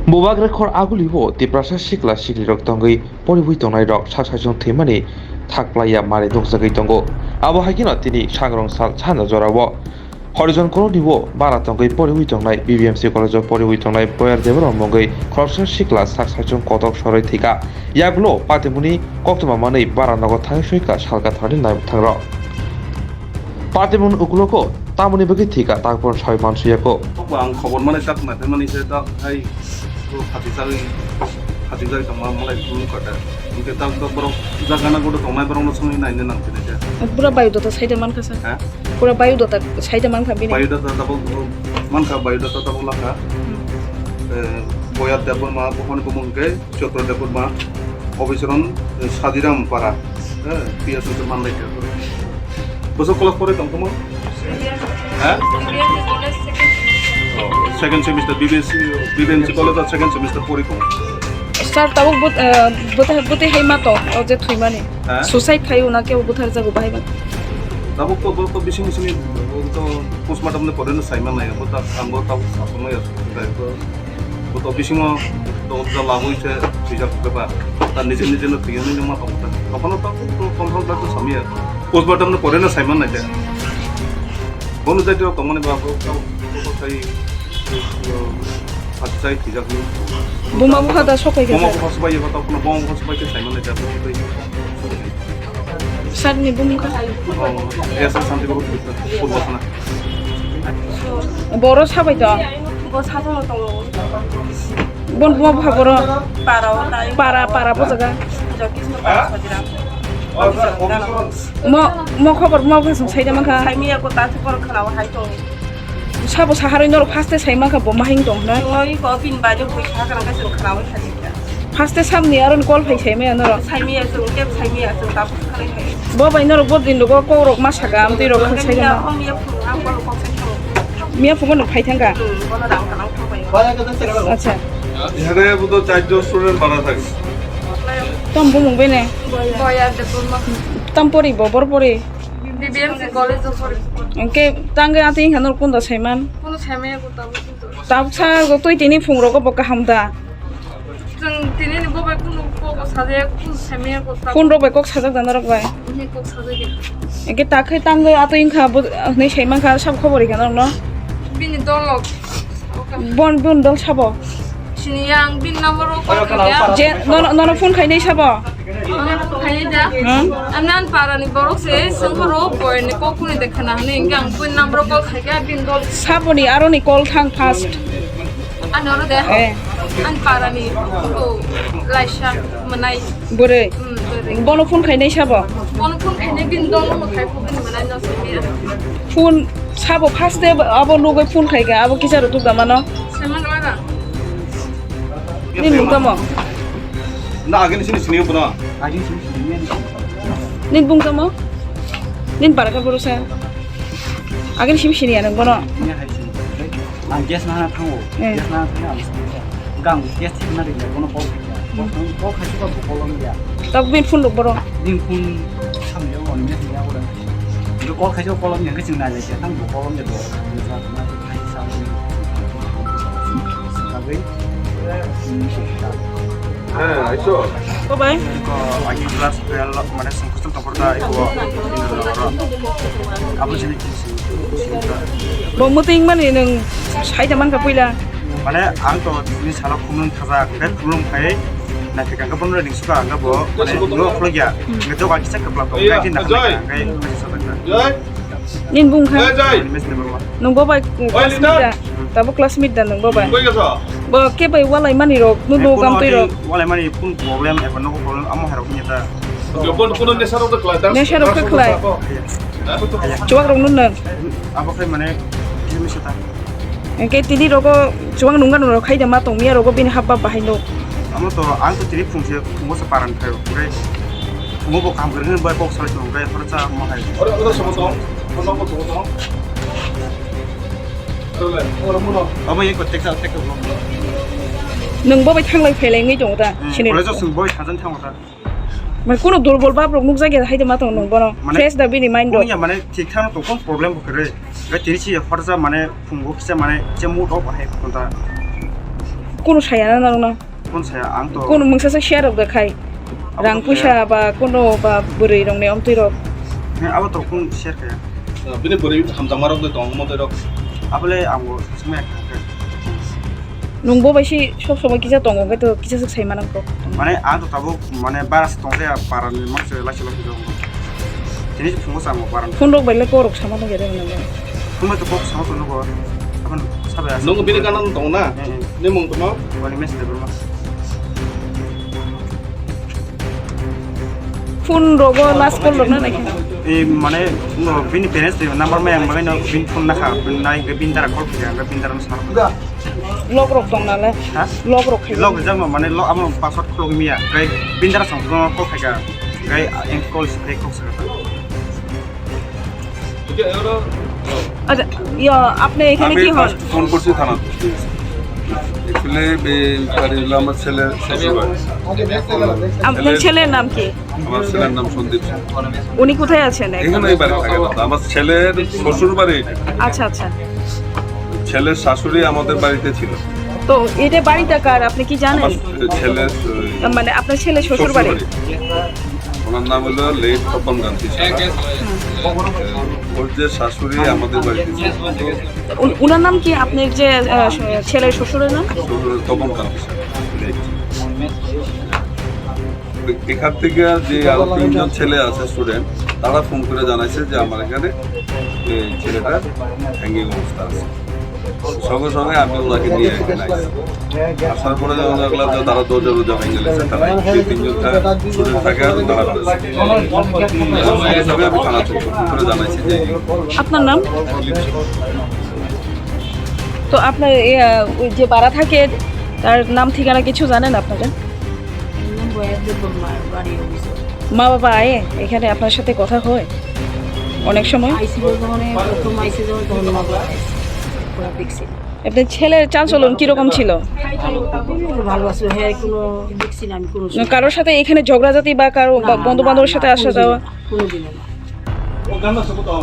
Bobak rekhor agulibo tiprasa sikla siklirok tonggoi poribui tongnai rok saksajong themani thakplaya mare dongjagai tongo abo haikino tini sangrong sal chana jorabo horizon koronibo bara tonggoi poribui tongnai BBMC college of poribui tongnai boyar debro mongoi khorsa sikla saksajong kotok soroi thika yagulo patimuni koktoma manei bara nogo thangsoika salka thani nai thangro patimun ukuloko tamuni bagi thika takpon soi mansuyako ang khobor mane tak na mane se tak hai hati-hati tama mulai dulu kata mungkin tak borok jagana godo tongmai borok no sungni naine nang tene ja pura bayu data saida man khasa pura bayu data saida man khabini bayu data tabok man kha bayu data tabok lakha boyat debon ma bokon bumungke chotro debon ma obisaron sadiram para pia su man lai boso kelas pore tongmo second semester BBMC college second semester pori ko sir tabuk bote hema to je thuimani suicide khai una ke buthar jago bahaiba tabuk to bising to postmortem ne pore na saiman nai bota ambo ta asomai to bising to lagu che bijak ke ba ta nije no tigeni no ma ta kono ta confirm ta samia postmortem ne pore na saiman nai bonu jai to komone ba ko tai hati tidak ni. Buma buka dah sok lagi. Buma buka supaya kata pun buma buka supaya saya mana jadi itu. Saat ni buma buka. Ya saya santai baru kita purba sana. Boros apa itu? Bos satu tong. Bon buma buka boros. Para apa jaga? Joki semua saja. Mau khabar mau buka saya dah maka. Saya ni aku tak sekolah kalau hai tong. Sabo saharin dulu pasti saya maka bom mahing dong, na? Ngoi ko pin baju bisa kan kasi kenal tadi. Pasti sam ni aron call pay saya me noro. Saya mi asung ke saya mi asung tak sekali hai. Bawa ini robot di luar kau rok mas agam tu rok saya Ya, dah. om ya pun aku lu kok saya. Mia pun nak pay tangga. Bola dang kan aku pai. Acha. এখানে বুঝো চারজন student বাড়া থাকে Tom bumung bene. Boya de pun Tom pori bobor pori. BBMC college of Oke, tangga ati yang kanor pun dah seman. pun saya mi aku tahu itu. Tahu saya waktu ini phung rok apa hamda. Jeng tini ni boba pun ko saja aku saya mi aku tahu. Phun rok bekok sajak dan rok bay. Ini kok saja gitu. Oke, tak kai tangga ati yang kah ni seman kah sab khabar ikan no. Bini dolok. Bon dol sabo. Sini yang bin nomor ko ya. Je no phun kai ni sabo. Kayaknya anan para ni borok se sengkoro boy ni kok ni dekhana ni yang pun number call kaya bin dol Sabo ni aro ni call thang fast. anor deh an para ni ko laisha menai Bore. Bono phun kai ni sabo. pon pun kayaknya bin dol mo kai ko bin menai no se Phun sabo fast de abo logo phun kai ga abo kisah tu gamano. semang laga Ni muka mo. না আগে নিছি নিছি নিও না Nin bung kamo? Nin para ka borosa. Agin sim sini anang bono. Ang gas na tango. Gas na tango. Gang gas na rin bono po. Bo kasi ko po Colombia. Tak bin phun lok boro. Din kun samyo on mes ya ora. Ito ko kasi ko Colombia kasi na le tang bo Colombia do. Sa na kai sa ni. Sabi. আইছো Ko bay? Ko agi kelas real mana sangkusung kaporta iko. Apa sini kisi. Bo muting man ni nang sai jaman ka puila. Mana ang to ni sala kumun thaza kret kulung kai na ke kang kapon ring suka anga bo mana no khlogia ngeto ka kisa kapla ko kai tin na kai sa ta Nin bung kha. ni mes number 1 Nung bo bay classmate. Tabo classmate dan nung bo bay. কই গেছো Bo ke bay walai mani rok nu do gam tui rok. wala mani pun problem এখন no problem amo haro nyata কোন কোন নেশার ওটা class Nesha rok ke klai. Chuak rok nun nang. apa kai mane kimi seta Ke tidi roko chuang nungan rok khai dama tong mia roko bin habba bahai no. amo to ang to tiri phungse phungo sa paran kai kai phungo bo kam gren bai box sala chung kai khorcha mo hai ওরা ওরা সমতো কোন নম্বর সমতো ওরা মুনো amo ye ko teksa tek ko Nung bo bay thanglai phelai ngai jong ta. Sini. kole jo sung boy sajan thangota Mai kono durbol bab rok nuk jage hai dama tong nung bono. Fresh da bin mind do. punya mane ঠিক থানো তো কোন problem করে গে তিরিছি খরচা মানে ফুঙ্গো কিসা মানে যে mood of হয় কোনটা কোনো সায়ানা না কোন saya ang to কোনো মোংসাসে শেয়ার অফ দেখাই রাং পয়সা বা কোনো বা বড়ই রং নে অমতই rock abo to kun share kaya bini beri hamjang marok de tong mo de rok abole amgo semek নংবো বাইসি সব সময় কিসা তঙ্গ তো কিসা সাই মানাঙ্ক mane ang to tabo mane baras tong saya paran makse lasi lasi dong jadi fungo samo paran phone রক বাইলে করক সামানো গেরে মানে fungo to kok sama to no apan sabe asa nong bini kanan tong na ni mong tong wani mes de berma phone রগ লাস করলো না নাকি mane no bini parents de number me ang no bin phone na kha bin nai ge bin dara call kya ga bin dara no sar লক রক তং নালে ha লক রক খাই log jam mane lo am password kholo mia gai bin dara sang ko call kha gai en call spray ko sa আচ্ছা ইয়া আপনি এখানে কি হয় ফোন করছি থানা এখানে বাড়ি হলো আমার ছেলের শ্বশুরবাড়ি আপনার ছেলের নাম কি আমার ছেলের নাম সন্দীপ সিং। উনি কোথায় আছেন এখন? এখানে এই বাড়ি থাকে না আমার ছেলের শ্বশুর বাড়ি এটা। আচ্ছা আচ্ছা ছেলের শাশুড়ি আমাদের বাড়িতে ছিল তো এটা বাড়িটা কার আপনি কি জানেন আমার ছেলের মানে আপনার ছেলে শ্বশুর বাড়ি ওনার নাম হলো লেট তপন গান্ধী ওর যে শাশুড়ি আমাদের বাড়িতে ছিল উনার নাম কি আপনার যে ছেলের শ্বশুরের নাম তপন গান্ধী এখান থেকে যে আরো 3জন ছেলে আছে স্টুডেন্ট তারা ফোন করে জানাইছে যে আমার এখানে এই ছেলেটা হ্যাঙ্গিং অবস্থা আছে সঙ্গে সঙ্গে আমি ওনাকে নিয়ে এখানে আসি আসার পরে যখন দেখলাম যে তারা দরজা রোজা ভেঙে গেছে তারা এই 3জন স্টুডেন্ট থাকে আর তারা করেছে আমি থানা থেকে ফোন করে জানাইছি যে আপনার নাম তো আপনার ওই যে বাড়া থাকে তার নাম ঠিকানা কিছু জানেন আপনারা মা বাবা আয়ে এখানে আপনার সাথে কথা হয় অনেক সময় আপনার ছেলের চালচলন কিরকম ছিল ভালো আছে হ্যাঁ কোনো দেখছি না আমি কোনো কারোর সাথে এখানে ঝগড়াঝাটি বা কারো বন্ধু বান্ধবের সাথে আসা যাওয়া কোনোদিনও না o ganda sa ko to